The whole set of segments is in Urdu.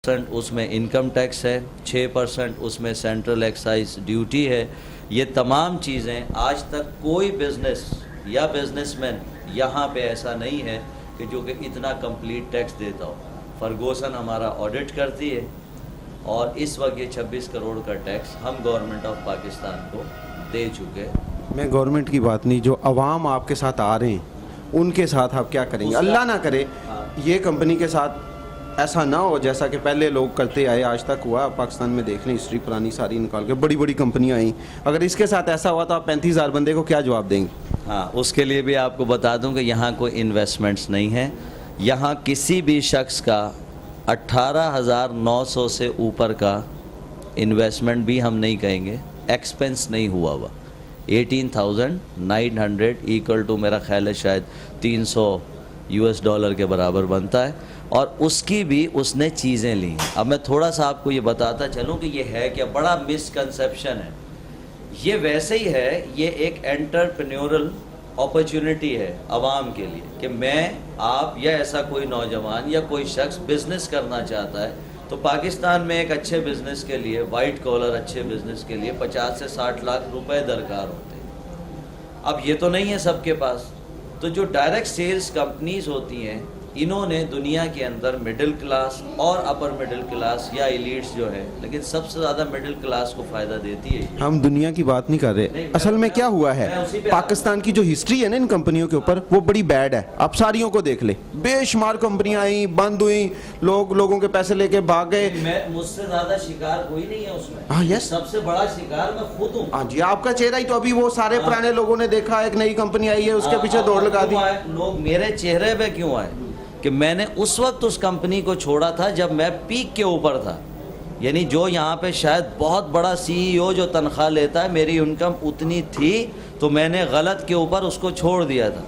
اس میں انکم ٹیکس ہے، 6% اس میں سینٹرل ایکسائز ڈیوٹی ہے. یہ تمام چیزیں آج تک کوئی بزنس یا بزنس مین یہاں پہ ایسا نہیں ہے کہ جو کہ اتنا کمپلیٹ ٹیکس دیتا ہو. فرگوسن ہمارا آڈٹ کرتی ہے اور اس وقت یہ 26 کروڑ کا ٹیکس ہم گورنمنٹ آف پاکستان کو دے چکے. میں گورنمنٹ کی بات نہیں، جو عوام آپ کے ساتھ آ رہے ہیں ان کے ساتھ آپ کیا کریں گے؟ اللہ نہ کرے یہ کمپنی کے ساتھ ایسا نہ ہو جیسا کہ پہلے لوگ کرتے آئے، آج تک ہوا. پاکستان میں دیکھ لیں ہسٹری پرانی ساری نکال کے، بڑی بڑی کمپنیاں آئیں. اگر اس کے ساتھ ایسا ہوا تو آپ 35,000 بندے کو کیا جواب دیں گے؟ ہاں، اس کے لیے بھی آپ کو بتا دوں کہ یہاں کوئی انویسٹمنٹس نہیں ہے. یہاں کسی بھی شخص کا 18,900 سے اوپر کا انویسٹمنٹ بھی ہم نہیں کہیں گے، ایکسپنس نہیں ہوا ہوا. 18,900 ایکول ٹو میرا خیال ہے شاید $300 کے برابر بنتا ہے، اور اس کی بھی اس نے چیزیں لی ہیں. اب میں تھوڑا سا آپ کو یہ بتاتا چلوں کہ یہ ہے کیا. بڑا مسکنسیپشن ہے. یہ ویسے ہی ہے، یہ ایک انٹرپرینیورل اپرچونٹی ہے عوام کے لیے کہ میں، آپ یا ایسا کوئی نوجوان یا کوئی شخص بزنس کرنا چاہتا ہے تو پاکستان میں ایک اچھے بزنس کے لیے، وائٹ کالر اچھے بزنس کے لیے 50 سے 60 لاکھ روپے درکار ہوتے ہیں. اب یہ تو نہیں ہے سب کے پاس. تو جو ڈائریکٹ سیلز کمپنیز ہوتی ہیں، انہوں نے دنیا کے اندر مڈل کلاس اور اپر مڈل کلاس یا ایلیٹس جو ہے، لیکن سب سے زیادہ مڈل کلاس کو فائدہ دیتی ہے. ہم دنیا کی بات نہیں کر رہے. اصل میں کیا ہوا ہے، پاکستان کی جو ہسٹری ہے نا ان کمپنیوں کے اوپر، وہ بڑی بیڈ ہے. آپ ساریوں کو دیکھ لیں، بے شمار کمپنیاں آئیں، بند ہوئیں، لوگوں کے پیسے لے کے بھاگ گئے. مجھ سے زیادہ شکار کوئی نہیں ہے اس میں. ہاں یس، سب سے بڑا شکار میں خود ہوں. ہاں جی، آپ کا چہرہ ہی تو ابھی وہ سارے پرانے لوگوں نے دیکھا، ایک نئی کمپنی آئی ہے اس کے پیچھے دوڑ لگا دی. لوگ میرے چہرے پہ کیوں آئے کہ میں نے اس وقت اس کمپنی کو چھوڑا تھا جب میں پیک کے اوپر تھا. یعنی جو یہاں پہ شاید بہت بڑا CEO جو تنخواہ لیتا ہے، میری انکم اتنی تھی تو میں نے غلط کے اوپر اس کو چھوڑ دیا تھا.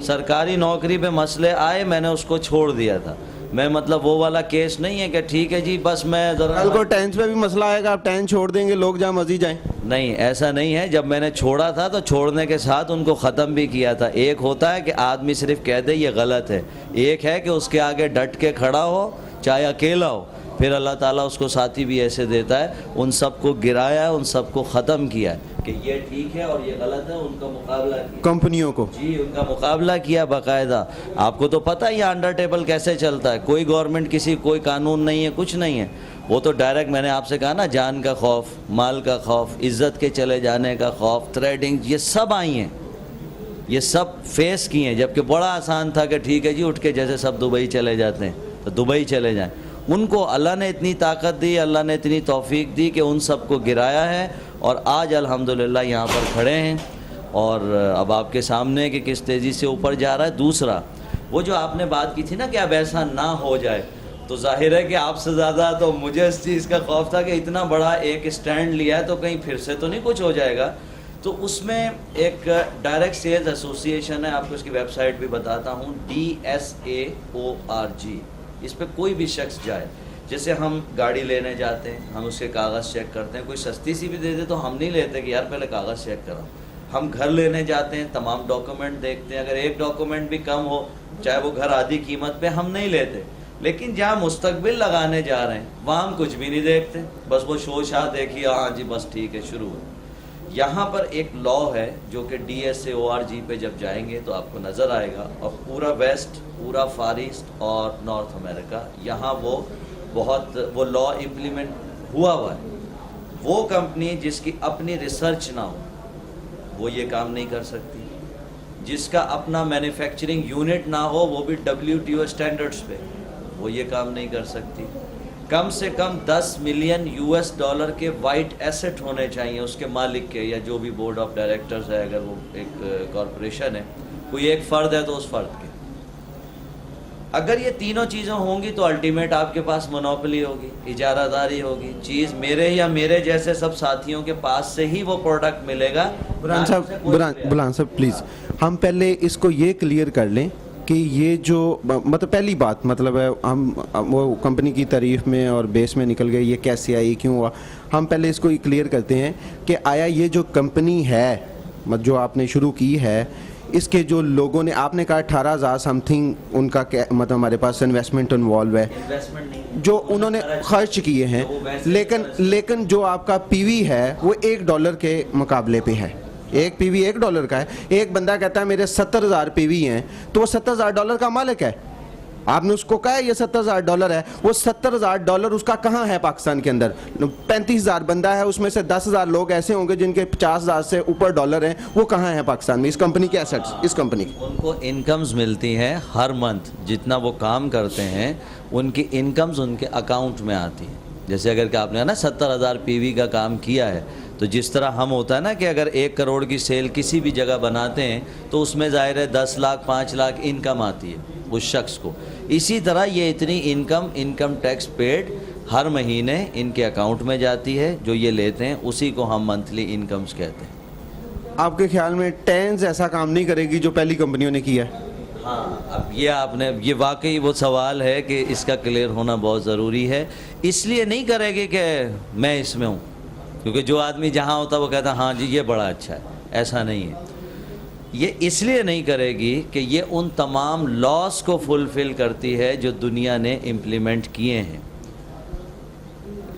سرکاری نوکری پہ مسئلے آئے، میں نے اس کو چھوڑ دیا تھا. میں مطلب وہ والا کیس نہیں ہے کہ ٹھیک ہے جی بس میں ذرا، کل کو ٹینس پہ بھی مسئلہ آئے گا، آپ ٹین چھوڑ دیں گے، لوگ جہاں مرضی جائیں. نہیں، ایسا نہیں ہے. جب میں نے چھوڑا تھا تو چھوڑنے کے ساتھ ان کو ختم بھی کیا تھا. ایک ہوتا ہے کہ آدمی صرف کہہ دے یہ غلط ہے، ایک ہے کہ اس کے آگے ڈٹ کے کھڑا ہو چاہے اکیلا ہو. پھر اللہ تعالیٰ اس کو ساتھی بھی ایسے دیتا ہے. ان سب کو گرایا ہے، ان سب کو ختم کیا ہے کہ یہ ٹھیک ہے اور یہ غلط ہے. ان کا مقابلہ کیا کمپنیوں کو، جی ان کا مقابلہ کیا باقاعدہ. آپ کو تو پتہ ہے یہ انڈر ٹیبل کیسے چلتا ہے. کوئی گورنمنٹ کسی کوئی قانون نہیں ہے، کچھ نہیں ہے. وہ تو ڈائریکٹ، میں نے آپ سے کہا نا، جان کا خوف، مال کا خوف، عزت کے چلے جانے کا خوف، تھریڈنگ، یہ سب آئی ہیں، یہ سب فیس کی ہیں. جبکہ بڑا آسان تھا کہ ٹھیک ہے جی اٹھ کے جیسے سب دبئی چلے جاتے ہیں تو دبئی چلے جائیں. ان کو اللہ نے اتنی طاقت دی، اللہ نے اتنی توفیق دی کہ ان سب کو گرایا ہے اور آج الحمدللہ یہاں پر کھڑے ہیں. اور اب آپ کے سامنے کہ کس تیزی سے اوپر جا رہا ہے. دوسرا، وہ جو آپ نے بات کی تھی نا کہ اب ایسا نہ ہو جائے، تو ظاہر ہے کہ آپ سے زیادہ تو مجھے اس چیز کا خوف تھا کہ اتنا بڑا ایک اسٹینڈ لیا ہے تو کہیں پھر سے تو نہیں کچھ ہو جائے گا. تو اس میں ایک ڈائریکٹ سیلز ایسوسی ایشن ہے، آپ کو اس کی ویب سائٹ بھی بتاتا ہوں، DSAORG. اس پہ کوئی بھی شخص جائے، جیسے ہم گاڑی لینے جاتے ہیں، ہم اس کے کاغذ چیک کرتے ہیں. کوئی سستی سی بھی دے دے تو ہم نہیں لیتے کہ یار پہلے کاغذ چیک کرو. ہم گھر لینے جاتے ہیں، تمام ڈاکومنٹ دیکھتے ہیں. اگر ایک ڈاکومنٹ بھی کم ہو، چاہے وہ گھر آدھی قیمت پہ، ہم نہیں لیتے. لیکن جہاں مستقبل لگانے جا رہے ہیں وہاں ہم کچھ بھی نہیں دیکھتے، بس وہ شو شاہ دیکھیے، ہاں جی بس ٹھیک ہے شروع ہے. یہاں پر ایک لا ہے جو کہ DSAORG پہ جب جائیں گے تو آپ کو نظر آئے گا. اور پورا ویسٹ، پورا فار ایسٹ اور نارتھ امریکہ، یہاں وہ لا امپلیمنٹ ہوا ہے. وہ کمپنی جس کی اپنی ریسرچ نہ ہو وہ یہ کام نہیں کر سکتی. جس کا اپنا مینوفیکچرنگ یونٹ نہ ہو، وہ بھی WTO اسٹینڈرڈز پہ، وہ یہ کام نہیں کر سکتی. کم سے کم $10 ملین کے وائٹ ایسٹ ہونے چاہیے اس کے مالک کے، یا جو بھی بورڈ آف ڈائریکٹرز ہے، اگر وہ ایک کارپوریشن ہے، کوئی ایک فرد ہے تو اس فرد کے. اگر یہ تینوں چیزیں ہوں گی تو الٹیمیٹ آپ کے پاس مونوپلی ہوگی، اجارہ داری ہوگی. چیز میرے یا میرے جیسے سب ساتھیوں کے پاس سے ہی وہ پروڈکٹ ملے گا. برہان صاحب پلیز، ہم پہلے اس کو یہ کلیئر کر لیں کہ یہ جو مطلب پہلی بات مطلب ہے، ہم وہ کمپنی کی تعریف میں اور بیس میں نکل گئے، یہ کیسے آئی، کیوں ہوا. ہم پہلے اس کو کلیئر کرتے ہیں کہ آیا یہ جو کمپنی ہے جو آپ نے شروع کی ہے، اس کے جو لوگوں نے, آپ نے کہا 18,000 سم تھنگ ان کا مطلب ہمارے پاس انویسٹمنٹ انوالو ہے انویسٹمنٹ نہیں جو انہوں نے خرچ کیے ہیں, لیکن جو آپ کا پی وی ہے وہ $1 کے مقابلے پہ ہے. ایک پی وی $1 کا ہے. ایک بندہ کہتا ہے میرے 70,000 پی وی ہیں, تو وہ $70,000 کا مالک ہے. آپ نے اس کو کہا یہ $70,000 ہے, وہ $70,000 اس کا کہاں ہے پاکستان کے اندر؟ 35,000 بندہ ہے, اس میں سے 10,000 لوگ ایسے ہوں گے جن کے 50,000 سے اوپر ڈالر ہیں, وہ کہاں ہیں پاکستان میں اس کمپنی کے ایسٹس, اس کمپنی کی؟ ان کو انکمز ملتی ہیں ہر منتھ, جتنا وہ کام کرتے ہیں ان کی انکمز ان کے اکاؤنٹ میں آتی ہیں. جیسے اگر کہ آپ نے نا 70,000 پی وی کا کام کیا ہے, تو جس طرح ہم ہوتا ہے نا کہ اگر 1 کروڑ کی سیل کسی بھی جگہ بناتے ہیں تو اس میں ظاہر ہے 10 لاکھ 5 لاکھ انکم آتی ہے اس شخص کو. اسی طرح یہ اتنی انکم ٹیکس پیڈ ہر مہینے ان کے اکاؤنٹ میں جاتی ہے, جو یہ لیتے ہیں اسی کو ہم منتھلی انکمز کہتے ہیں. آپ کے خیال میں ٹینز ایسا کام نہیں کرے گی جو پہلی کمپنیوں نے کیا ہے؟ ہاں, اب یہ واقعی وہ سوال ہے کہ اس کا کلیئر ہونا بہت ضروری ہے. اس لیے نہیں کرے گی کہ میں اس میں ہوں, کیونکہ جو آدمی جہاں ہوتا ہے وہ کہتا ہے ہاں جی یہ بڑا اچھا ہے. ایسا نہیں ہے. یہ اس لیے نہیں کرے گی کہ یہ ان تمام لاس کو فلفل کرتی ہے جو دنیا نے امپلیمنٹ کیے ہیں.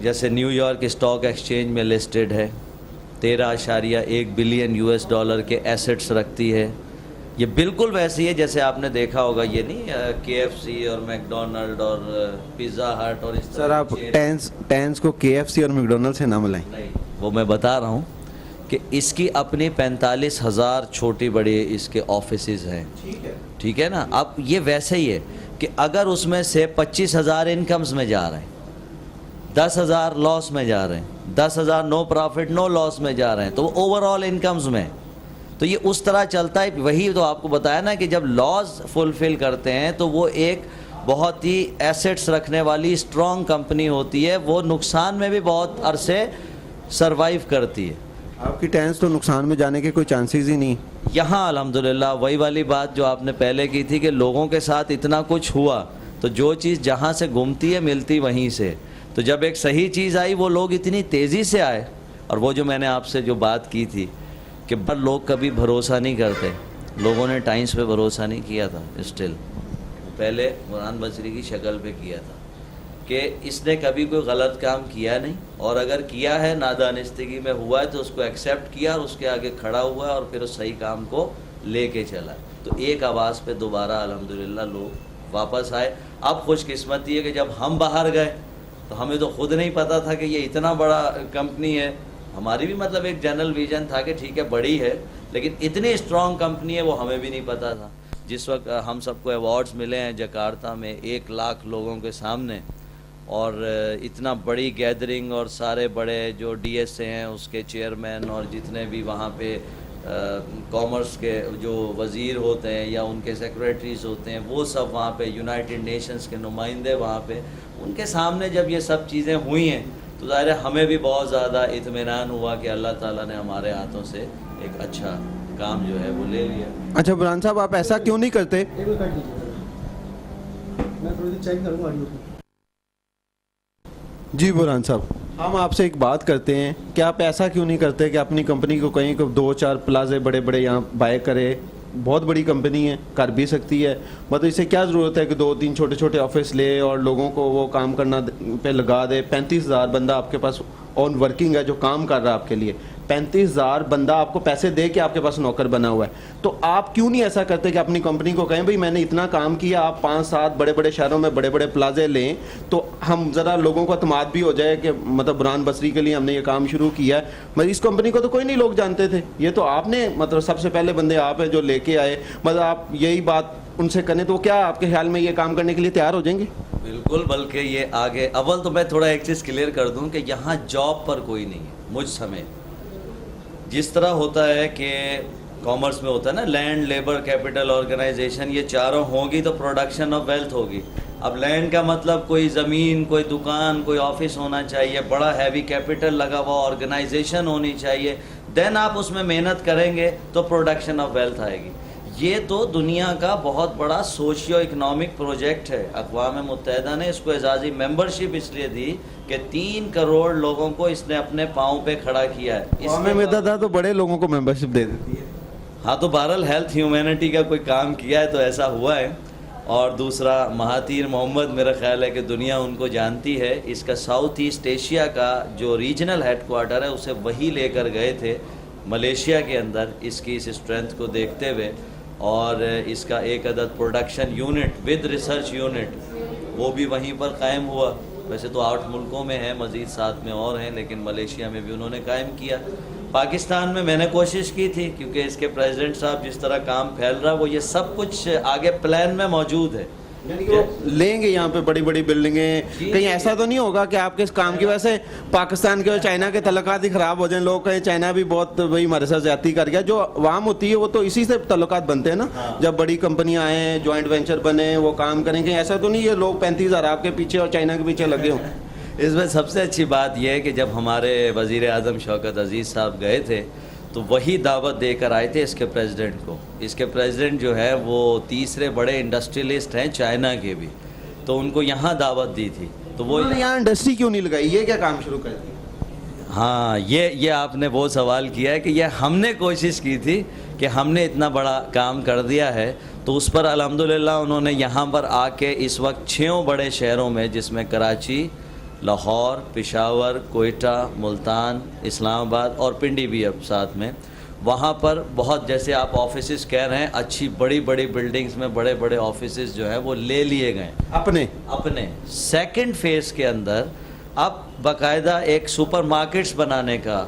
جیسے نیو یارک اسٹاک ایکسچینج میں لسٹڈ ہے, 13.1 بلین $US کے ایسٹس رکھتی ہے. یہ بالکل ویسی ہے جیسے آپ نے دیکھا ہوگا, یہ نہیں KFC اور میکڈونلڈ اور پیزا ہٹ اور اس طرح. سر آپ ٹینز کو KFC اور میکڈونلڈ سے نہ ملائیں. نہیں, وہ میں بتا رہا ہوں کہ اس کی اپنی 45,000 چھوٹی بڑی اس کے آفیسز ہیں. ٹھیک ہے نا. اب یہ ویسے ہی ہے کہ اگر اس میں سے 25,000 انکمز میں جا رہے ہیں, 10,000 لاس میں جا رہے ہیں, 10,000 نو پروفٹ نو لاس میں جا رہے ہیں, تو وہ اوور آل انکمز میں, تو یہ اس طرح چلتا ہے. وہی تو آپ کو بتایا نا کہ جب لاس فلفل کرتے ہیں تو وہ ایک بہت ہی ایسٹس رکھنے والی اسٹرانگ کمپنی ہوتی ہے, وہ نقصان میں بھی بہت عرصے سروائیو کرتی ہے. آپ کی ٹینز تو نقصان میں جانے کے کوئی چانسز ہی نہیں. یہاں الحمدللہ وہی والی بات جو آپ نے پہلے کی تھی کہ لوگوں کے ساتھ اتنا کچھ ہوا, تو جو چیز جہاں سے گھومتی ہے ملتی وہیں سے. تو جب ایک صحیح چیز آئی وہ لوگ اتنی تیزی سے آئے. اور وہ جو میں نے آپ سے جو بات کی تھی کہ بر لوگ کبھی بھروسہ نہیں کرتے, لوگوں نے ٹائمز پہ بھروسہ نہیں کیا تھا. اسٹل پہلے برہان بصری کی شکل پہ کیا تھا کہ اس نے کبھی کوئی غلط کام کیا نہیں, اور اگر کیا ہے نادانستگی میں ہوا ہے تو اس کو ایکسیپٹ کیا اور اس کے آگے کھڑا ہوا اور پھر اس صحیح کام کو لے کے چلا. تو ایک آواز پہ دوبارہ الحمدللہ لوگ واپس آئے. اب خوش قسمتی ہے کہ جب ہم باہر گئے تو ہمیں تو خود نہیں پتا تھا کہ یہ اتنا بڑا کمپنی ہے. ہماری بھی مطلب ایک جنرل ویژن تھا کہ ٹھیک ہے بڑی ہے, لیکن اتنی اسٹرانگ کمپنی ہے وہ ہمیں بھی نہیں پتا تھا. جس وقت ہم سب کو ایوارڈز ملے ہیں جکارتا میں 1 لاکھ لوگوں کے سامنے, اور اتنا بڑی گیدرنگ, اور سارے بڑے جو DSA ہیں اس کے چیئرمین اور جتنے بھی وہاں پہ کامرس کے جو وزیر ہوتے ہیں یا ان کے سیکریٹریز ہوتے ہیں وہ سب وہاں پہ, یونائٹڈ نیشنز کے نمائندے وہاں پہ, ان کے سامنے جب یہ سب چیزیں ہوئی ہیں تو ظاہر ہے ہمیں بھی بہت زیادہ اطمینان ہوا کہ اللہ تعالیٰ نے ہمارے ہاتھوں سے ایک اچھا کام جو ہے وہ لے لیا. اچھا برہان صاحب, آپ ایسا کیوں نہیں کرتے؟ جی برہان صاحب, ہم آپ سے ایک بات کرتے ہیں کہ آپ ایسا کیوں نہیں کرتے کہ اپنی کمپنی کو کہیں 2-4 پلازے بڑے بڑے یہاں بائی کرے؟ بہت بڑی کمپنی ہے, کر بھی سکتی ہے, مطلب اسے کیا ضرورت ہے کہ 2-3 چھوٹے چھوٹے آفس لے اور لوگوں کو وہ کام کرنا پہ لگا دے. 35,000 بندہ آپ کے پاس آن ورکنگ ہے جو کام کر رہا ہے آپ کے لیے. 35,000 بندہ آپ کو پیسے دے کے آپ کے پاس نوکر بنا ہوا ہے. تو آپ کیوں نہیں ایسا کرتے کہ اپنی کمپنی کو کہیں بھئی میں نے اتنا کام کیا, آپ 5-7 بڑے بڑے شہروں میں بڑے بڑے پلازے لیں, تو ہم ذرا لوگوں کو اعتماد بھی ہو جائے کہ مطلب برہان بصری کے لیے ہم نے یہ کام شروع کیا ہے. مطلب اس کمپنی کو تو کوئی نہیں لوگ جانتے تھے, یہ تو آپ نے مطلب سب سے پہلے بندے آپ ہیں جو لے کے آئے. مطلب آپ یہی بات ان سے کریں تو کیا آپ کے خیال میں یہ کام کرنے کے لیے تیار ہو جائیں گے؟ بالکل, بلکہ یہ آگے اول تو میں تھوڑا ایک چیز کلیئر کر دوں کہ یہاں جاب پر کوئی نہیں ہے مجھ سمیت. جس طرح ہوتا ہے کہ کامرس میں ہوتا ہے نا لینڈ لیبر کیپٹل آرگنائزیشن, یہ چاروں ہوں گی تو پروڈکشن آف ویلتھ ہوگی. اب لینڈ کا مطلب کوئی زمین, کوئی دکان, کوئی آفس ہونا چاہیے, بڑا ہیوی کیپٹل لگا ہوا آرگنائزیشن ہونی چاہیے, دین آپ اس میں محنت کریں گے تو پروڈکشن آف ویلتھ آئے گی. یہ تو دنیا کا بہت بڑا سوشیو اکنامک پروجیکٹ ہے. اقوام متحدہ نے اس کو اعزازی ممبرشپ اس لیے دی کہ 3 کروڑ لوگوں کو اس نے اپنے پاؤں پہ کھڑا کیا ہے. اقوام متحدہ تو بڑے لوگوں کو ممبرشپ دے دیتی ہے. ہاں تو بہرحال ہیلتھ ہیومینٹی کا کوئی کام کیا ہے تو ایسا ہوا ہے. اور دوسرا مہاتیر محمد میرا خیال ہے کہ دنیا ان کو جانتی ہے. اس کا ساؤتھ ایسٹ ایشیا کا جو ریجنل ہیڈ کوارٹر ہے اسے وہی لے کر گئے تھے ملیشیا کے اندر اس کی اس اسٹرینتھ کو دیکھتے ہوئے. اور اس کا ایک عدد production unit with research unit وہ بھی وہیں پر قائم ہوا. ویسے تو 8 ملکوں میں ہے، مزید 7 میں اور ہیں، لیکن ملیشیا میں بھی انہوں نے قائم کیا. پاکستان میں نے کوشش کی تھی کیونکہ اس کے پریزیڈنٹ صاحب جس طرح کام پھیل رہا وہ یہ سب کچھ آگے پلان میں موجود ہے. لیں گے یہاں پہ بڑی بڑی بلڈنگیں، کہیں ایسا تو نہیں ہوگا کہ آپ کے اس کام کی وجہ سے پاکستان کے اور چائنا کے تعلقات ہی خراب ہو جائیں؟ لوگ کہیں چائنا بھی بہت بھائی ہمارے ساتھ زیادتی کر گیا. جو عوام ہوتی ہے وہ تو اسی سے تعلقات بنتے ہیں نا. جب بڑی کمپنیاں آئیں، جوائنٹ وینچر بنے، وہ کام کریں. کہیں ایسا تو نہیں ہے لوگ 35,000 آپ کے پیچھے اور چائنا کے پیچھے لگے ہوں؟ اس میں سب سے اچھی بات یہ ہے کہ جب ہمارے وزیر اعظم شوکت عزیز صاحب گئے تھے تو وہی دعوت دے کر آئے تھے اس کے پریزیڈنٹ کو. اس کے پریزیڈنٹ جو ہے وہ تیسرے بڑے انڈسٹریلسٹ ہیں چائنا کے بھی، تو ان کو یہاں دعوت دی تھی. تو وہ یہاں انڈسٹری کیوں نہیں لگائی؟ یہ کیا کام شروع کر دیا؟ ہاں یہ آپ نے وہ سوال کیا ہے کہ یہ ہم نے کوشش کی تھی کہ ہم نے اتنا بڑا کام کر دیا ہے تو اس پر الحمدللہ انہوں نے یہاں پر آ کے اس وقت 6 بڑے شہروں میں جس میں کراچی، لاہور، پشاور، کوئٹہ، ملتان، اسلام آباد اور پنڈی بھی اب ساتھ میں، وہاں پر بہت جیسے آپ آفیسز کہہ رہے ہیں اچھی بڑی بڑی بلڈنگز میں بڑے بڑے آفیسز جو ہیں وہ لے لیے گئے اپنے. سیکنڈ فیز کے اندر اب باقاعدہ ایک سپر مارکیٹس بنانے کا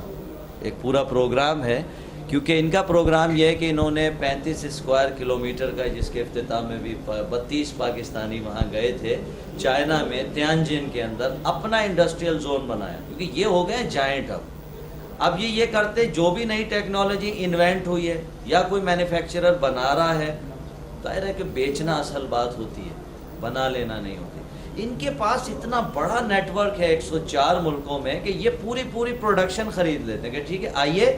ایک پورا پروگرام ہے. کیونکہ ان کا پروگرام یہ ہے کہ انہوں نے 35 اسکوائر کلومیٹر کا، جس کے افتتاح میں بھی 32 پاکستانی وہاں گئے تھے، چائنا میں تیانجن کے اندر اپنا انڈسٹریل زون بنایا. کیونکہ یہ ہو گئے جائنٹ. اب یہ کرتے جو بھی نئی ٹیکنالوجی انوینٹ ہوئی ہے یا کوئی مینوفیکچرر بنا رہا ہے، ظاہر ہے کہ بیچنا اصل بات ہوتی ہے، بنا لینا نہیں ہوتی. ان کے پاس اتنا بڑا نیٹ ورک ہے 104 ملکوں میں کہ یہ پوری پروڈکشن خرید لیتے ہیں کہ ٹھیک ہے آئیے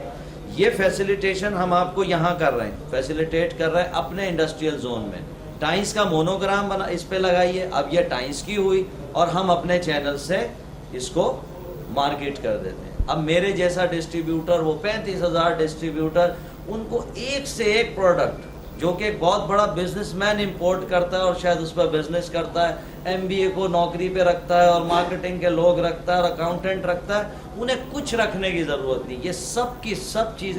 یہ فیسیلیٹیشن ہم آپ کو یہاں کر رہے ہیں، فیسیلیٹیٹ کر رہے ہیں اپنے انڈسٹریل زون میں. ٹائنس کا مونوگرام بنا اس پہ لگائیے. اب یہ ٹائنس کی ہوئی اور ہم اپنے چینل سے اس کو مارکیٹ کر دیتے ہیں. اب میرے جیسا ڈسٹریبیوٹر، وہ 35,000 ڈسٹریبیوٹر، ان کو ایک سے ایک پروڈکٹ جو کہ ایک بہت بڑا بزنس مین امپورٹ کرتا ہے اور شاید اس پہ بزنس کرتا ہے، MBA کو نوکری پہ رکھتا ہے اور مارکیٹنگ کے لوگ رکھتا ہے اور اکاؤنٹنٹ رکھتا ہے، انہیں کچھ رکھنے کی ضرورت نہیں. یہ سب کی سب چیزیں